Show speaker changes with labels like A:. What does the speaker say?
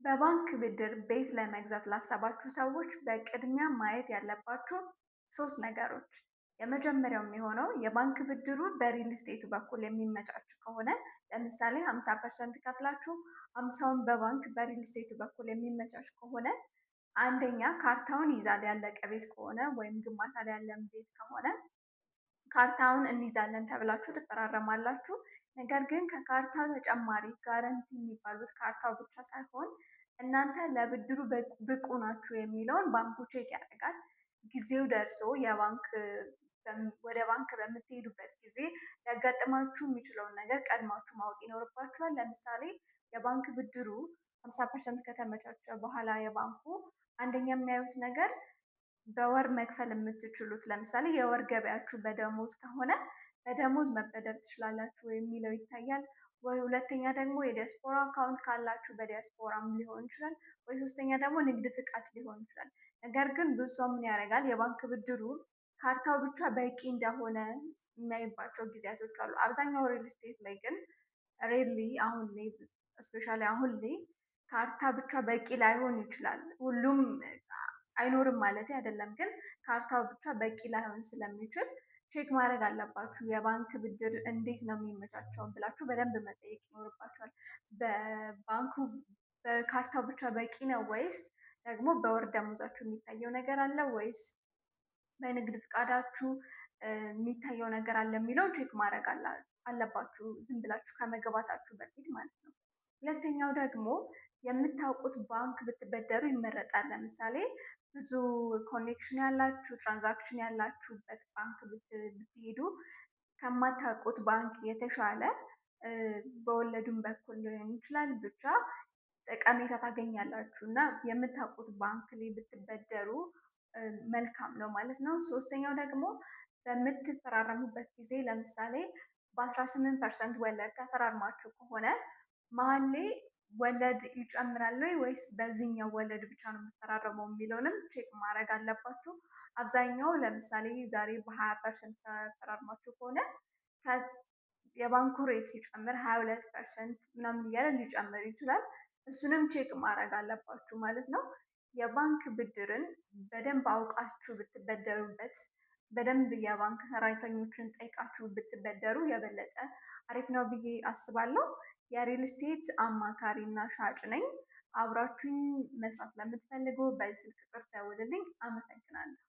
A: በባንክ ብድር ቤት ለመግዛት ላሰባችሁ ሰዎች በቅድሚያ ማየት ያለባችሁ ሶስት ነገሮች። የመጀመሪያው የሚሆነው የባንክ ብድሩ በሪል ስቴቱ በኩል የሚመቻች ከሆነ ለምሳሌ 50% ከፍላችሁ 50ውን በባንክ በሪል ስቴቱ በኩል የሚመቻች ከሆነ አንደኛ ካርታውን ይዛል ያለቀ ቤት ከሆነ ወይም ግንባታ ላይ ያለን ቤት ከሆነ ካርታውን እንይዛለን ተብላችሁ ትፈራረማላችሁ። ነገር ግን ከካርታው ተጨማሪ ጋረንቲ የሚባሉት ካርታው ብቻ ሳይሆን እናንተ ለብድሩ ብቁ ናችሁ የሚለውን ባንኩ ቼክ ያደርጋል። ጊዜው ደርሶ ወደ ባንክ በምትሄዱበት ጊዜ ሊያጋጥማችሁ የሚችለውን ነገር ቀድማችሁ ማወቅ ይኖርባችኋል። ለምሳሌ የባንክ ብድሩ 50% ከተመቻቸ በኋላ የባንኩ አንደኛ የሚያዩት ነገር በወር መክፈል የምትችሉት ለምሳሌ የወር ገበያችሁ በደሞዝ ከሆነ በደሞዝ መበደር ትችላላችሁ የሚለው ይታያል። ወይ ሁለተኛ ደግሞ የዲያስፖራ አካውንት ካላችሁ በዲያስፖራም ሊሆን ይችላል። ወይ ሶስተኛ ደግሞ ንግድ ፍቃድ ሊሆን ይችላል። ነገር ግን ብዙ ሰው ምን ያደርጋል? የባንክ ብድሩ ካርታው ብቻ በቂ እንደሆነ የሚያይባቸው ጊዜያቶች አሉ። አብዛኛው ሪል ስቴት ላይ ግን ሬሊ አሁን ላይ እስፔሻሊ አሁን ላይ ካርታ ብቻ በቂ ላይሆን ይችላል። ሁሉም አይኖርም ማለት አይደለም፣ ግን ካርታው ብቻ በቂ ላይሆን ስለሚችል ቼክ ማድረግ አለባችሁ። የባንክ ብድር እንዴት ነው የሚመቻቸው ብላችሁ በደንብ መጠየቅ ይኖርባችኋል። በባንኩ በካርታው ብቻ በቂ ነው ወይስ ደግሞ በወር ደመወዛችሁ የሚታየው ነገር አለ ወይስ በንግድ ፍቃዳችሁ የሚታየው ነገር አለ የሚለው ቼክ ማድረግ አለባችሁ፣ ዝም ብላችሁ ከመግባታችሁ በፊት ማለት ነው። ሁለተኛው ደግሞ የምታውቁት ባንክ ብትበደሩ ይመረጣል። ለምሳሌ ብዙ ኮኔክሽን ያላችሁ ትራንዛክሽን ያላችሁበት ባንክ ብትሄዱ ከማታውቁት ባንክ የተሻለ በወለዱም በኩል ሊሆን ይችላል ብቻ ጠቀሜታ ታገኛላችሁ እና የምታውቁት ባንክ ላይ ብትበደሩ መልካም ነው ማለት ነው። ሶስተኛው ደግሞ በምትፈራረሙበት ጊዜ ለምሳሌ በ18% ወለድ ተፈራርማችሁ ከሆነ መሀል ላይ ወለድ ይጨምራል ወይስ በዚህኛው ወለድ ብቻ ነው የምትፈራረመው የሚለውንም ቼክ ማድረግ አለባችሁ። አብዛኛው ለምሳሌ ዛሬ በ20% ተፈራርማችሁ ከሆነ የባንኩ ሬት ሲጨምር 22% ምናምን እያለ ሊጨምር ይችላል። እሱንም ቼክ ማድረግ አለባችሁ ማለት ነው። የባንክ ብድርን በደንብ አውቃችሁ ብትበደሩበት፣ በደንብ የባንክ ሰራተኞችን ጠይቃችሁ ብትበደሩ የበለጠ አሪፍ ነው ብዬ አስባለሁ። የሪል ስቴት አማካሪ እና ሻጭ ነኝ። አብራችሁኝ መስራት ለምትፈልጉ በስልክ ቁጥር ደውሉልኝ። አመሰግናለሁ።